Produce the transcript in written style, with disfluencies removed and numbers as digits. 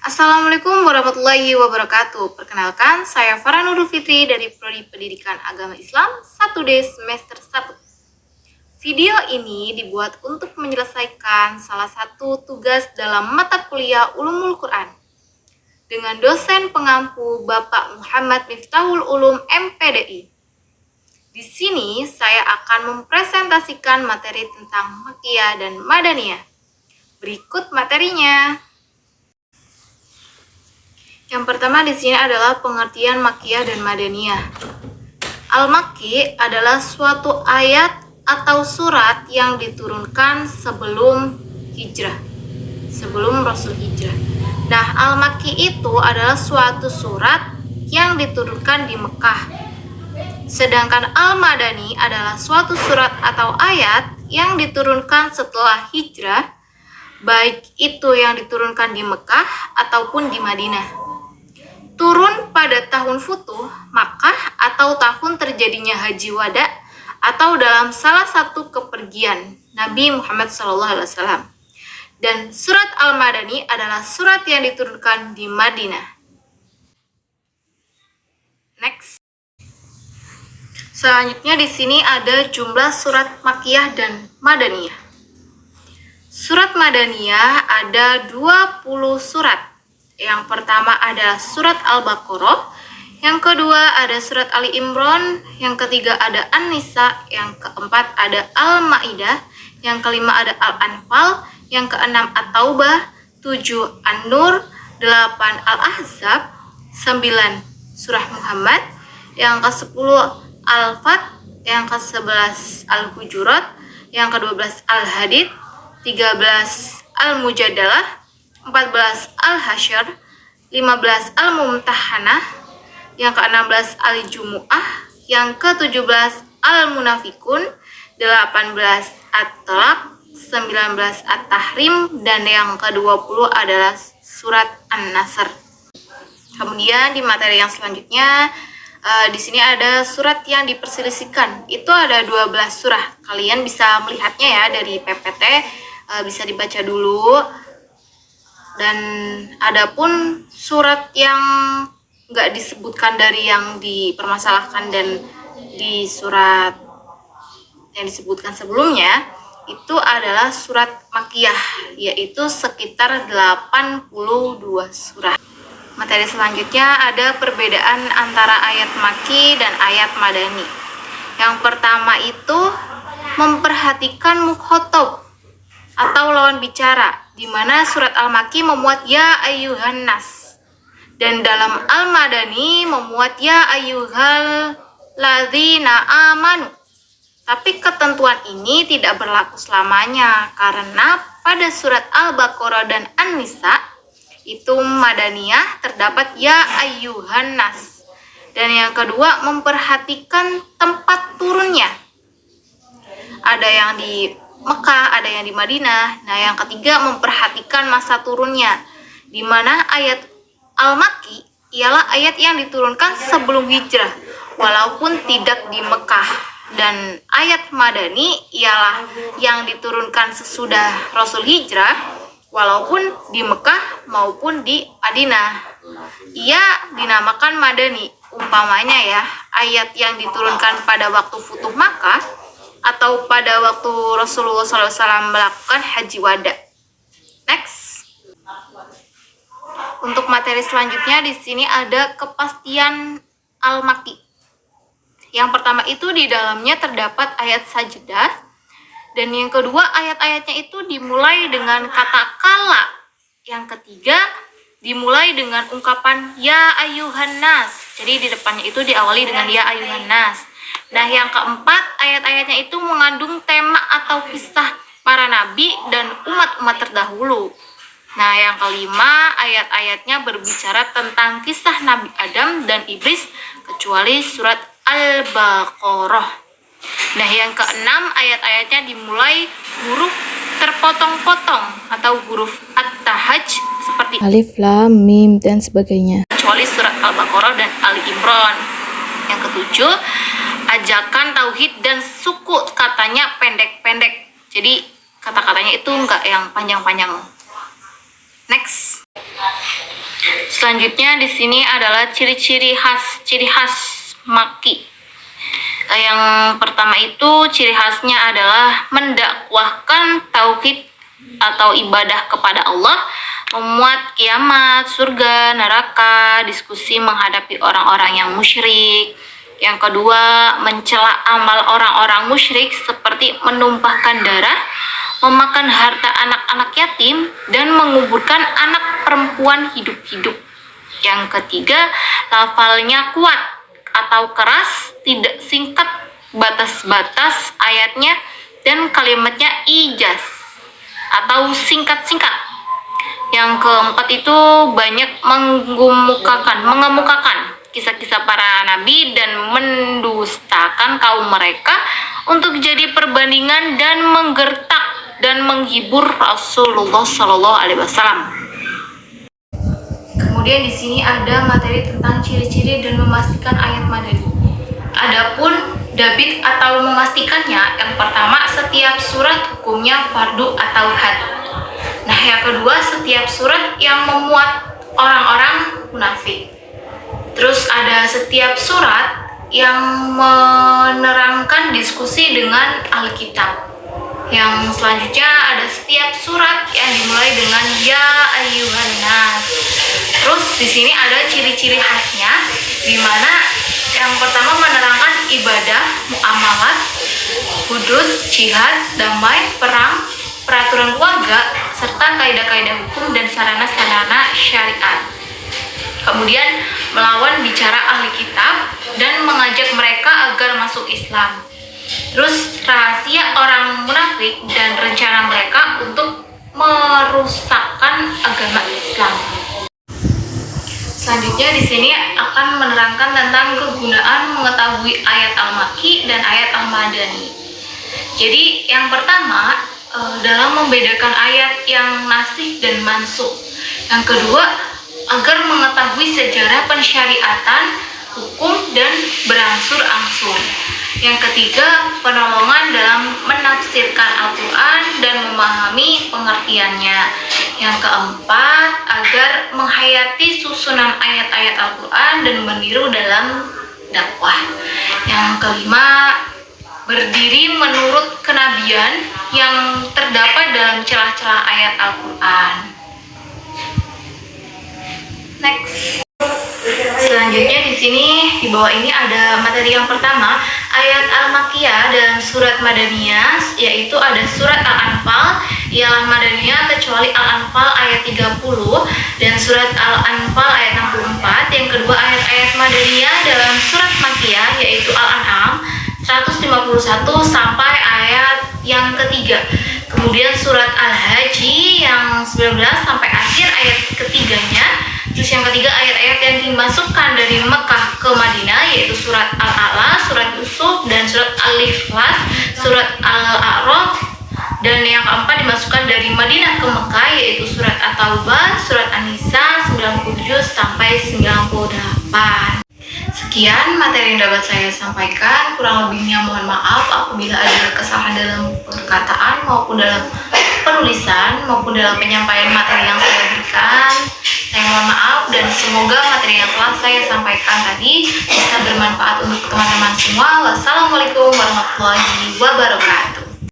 Assalamualaikum warahmatullahi wabarakatuh. Perkenalkan, saya Farah Nurul Fitri dari Prodi Pendidikan Agama Islam 1D semester 1. Video ini dibuat untuk menyelesaikan salah satu tugas dalam mata kuliah Ulumul Quran dengan dosen pengampu Bapak Muhammad Miftahul Ulum MPDI. Di sini saya akan mempresentasikan materi tentang Makkiyah dan Madaniyah. Berikut materinya. Yang pertama di sini adalah pengertian Makkiyah dan Madaniyah. Al-Makki adalah suatu ayat atau surat yang diturunkan sebelum hijrah, sebelum Rasul hijrah. Nah, Al-Makki itu adalah suatu surat yang diturunkan di Mekah. Sedangkan Al-Madani adalah suatu surat atau ayat yang diturunkan setelah hijrah, baik itu yang diturunkan di Mekah ataupun di Madinah. Turun pada tahun Futuh Makkah atau tahun terjadinya Haji Wada atau dalam salah satu kepergian Nabi Muhammad SAW. Dan surat Al-Madani adalah surat yang diturunkan di Madinah. Next. Selanjutnya di sini ada jumlah surat Makkiyah dan Madaniyah. Surat Madaniyah ada 20 surat. Yang pertama ada surat Al-Baqarah, yang kedua ada surat Ali Imran, yang ketiga ada An-Nisa, yang keempat ada Al-Maidah, yang kelima ada Al-Anfal, yang keenam At-Taubah, 7 An-Nur, 8 Al-Ahzab, 9 surah Muhammad, yang ke-10 Al-Fat, yang ke-11 Al-Hujurat, yang ke-12 Al-Hadid, 13 Al-Mujadalah, 14 Al-Hasyr, 15 Al-Mumtahanah, yang ke-16 Al-Jumu'ah, yang ke-17 Al-Munafikun, 18 At-Talaq, 19 At-Tahrim, dan yang ke-20 adalah surat An-Nasr. Kemudian di materi yang selanjutnya, di sini ada surat yang diperselisihkan. Itu ada 12 surah. Kalian bisa melihatnya ya dari PPT, bisa dibaca dulu. Dan adapun surat yang nggak disebutkan dari yang dipermasalahkan dan di surat yang disebutkan sebelumnya, itu adalah surat Makkiyah, yaitu sekitar 82 surah. Materi selanjutnya ada perbedaan antara ayat Makki dan ayat Madani. Yang pertama itu memperhatikan mukhotob atau lawan bicara, di mana surat Al-Makki memuat ya ayyuhan nas, dan dalam Al-Madani memuat ya ayyuhal ladzina amanu. Tapi ketentuan ini tidak berlaku selamanya, karena pada surat Al-Baqarah dan An-Nisa itu Madaniyah terdapat ya ayyuhan nas. Dan yang kedua memperhatikan tempat turunnya. Ada yang di Mekah, ada yang di Madinah. Nah, yang ketiga memperhatikan masa turunnya, di mana ayat Al-Makki ialah ayat yang diturunkan sebelum hijrah, walaupun tidak di Mekah. Dan ayat Madani ialah yang diturunkan sesudah Rasul hijrah, walaupun di Mekah maupun di Madinah. Ia dinamakan Madani. Umpamanya ya, ayat yang diturunkan pada waktu Futuh Makkah atau pada waktu Rasulullah SAW melakukan Haji Wada. Next. Untuk materi selanjutnya di sini ada kepastian Al-Makki. Yang pertama itu di dalamnya terdapat ayat sajdah, dan yang kedua ayat-ayatnya itu dimulai dengan kata kala. Yang ketiga dimulai dengan ungkapan ya ayyuhan nas. Jadi di depannya itu diawali dengan ya ayyuhan nas. Nah, yang keempat, ayat-ayatnya itu mengandung tema atau kisah para nabi dan umat-umat terdahulu. Nah, yang kelima, ayat-ayatnya berbicara tentang kisah Nabi Adam dan Iblis, kecuali surat Al-Baqarah. Nah, yang keenam, ayat-ayatnya dimulai huruf terpotong-potong atau huruf At-Tahaj seperti Alif, Lam, Mim, dan sebagainya, kecuali surat Al-Baqarah dan Ali Imran. Yang ketujuh, ajakan tauhid dan suku katanya pendek-pendek. Jadi kata-katanya itu enggak yang panjang-panjang. Next. Selanjutnya di sini adalah ciri khas Makki. Yang pertama itu ciri khasnya adalah mendakwahkan tauhid atau ibadah kepada Allah, memuat kiamat, surga, neraka, diskusi menghadapi orang-orang yang musyrik. Yang kedua, mencela amal orang-orang musyrik seperti menumpahkan darah, memakan harta anak-anak yatim, dan menguburkan anak perempuan hidup-hidup. Yang ketiga, lafalnya kuat atau keras, tidak singkat, batas-batas ayatnya dan kalimatnya ijaz atau singkat-singkat. Yang keempat itu banyak mengemukakan kisah-kisah para nabi dan mendustakan kaum mereka untuk jadi perbandingan dan menggertak dan menghibur Rasulullah Shallallahu Alaihi Wasallam. Kemudian di sini ada materi tentang ciri-ciri dan memastikan ayat madani. Adapun dabit atau memastikannya, yang pertama setiap surat hukumnya fardu atau had. Nah, yang kedua setiap surat yang memuat orang-orang munafik. Terus ada setiap surat yang menerangkan diskusi dengan Alkitab. Yang selanjutnya ada setiap surat yang dimulai dengan ya ayyuhan nas. Terus di sini ada ciri-ciri khasnya, di mana yang pertama menerangkan ibadah, muamalat, hudud, jihad, damai, perang, peraturan keluarga, serta kaidah-kaidah hukum dan sarana-sarana syariat. Kemudian melawan bicara ahli kitab dan mengajak mereka agar masuk Islam. Terus rahasia orang munafik dan rencana mereka untuk merusakkan agama Islam. Selanjutnya di sini akan menerangkan tentang kegunaan mengetahui ayat Al-Makki dan ayat Al-Madani. Jadi yang pertama dalam membedakan ayat yang nasikh dan mansukh. Yang kedua, agar mengetahui sejarah pensyariatan, hukum, dan berangsur-angsur. Yang ketiga, penolongan dalam menafsirkan Al-Quran dan memahami pengertiannya. Yang keempat, agar menghayati susunan ayat-ayat Al-Quran dan meniru dalam dakwah. Yang kelima, berdiri menurut kenabian yang terdapat dalam celah-celah ayat Al-Quran. Next. Selanjutnya di sini di bawah ini ada materi yang pertama, ayat Al-Makkiyah dan surat Madaniyah, yaitu ada surat Al-Anfal, ialah Madaniyah kecuali Al-Anfal ayat 30 dan surat Al-Anfal ayat 64. Yang kedua, ayat-ayat Madaniyah dalam surat Makkiyah yaitu Al-An'am 151 sampai ayat yang ketiga. Kemudian surat Al-Haji yang 19 sampai akhir ayat ketiganya. Terus yang ketiga, ayat-ayat yang dimasukkan dari Mekah ke Madinah yaitu surat Al-A'la, surat Yusuf, dan surat Al-Ikhlas, surat Al-A'raf. Dan yang keempat dimasukkan dari Madinah ke Mekah yaitu surat At-Taubah, surat An-Nisa 97 sampai 98. Sekian materi yang dapat saya sampaikan, kurang lebihnya mohon maaf apabila ada kesalahan dalam perkataan maupun dalam penulisan maupun dalam penyampaian materi yang saya berikan. Saya mohon maaf dan semoga materi yang telah saya sampaikan tadi bisa bermanfaat untuk teman-teman semua. Wassalamualaikum warahmatullahi wabarakatuh.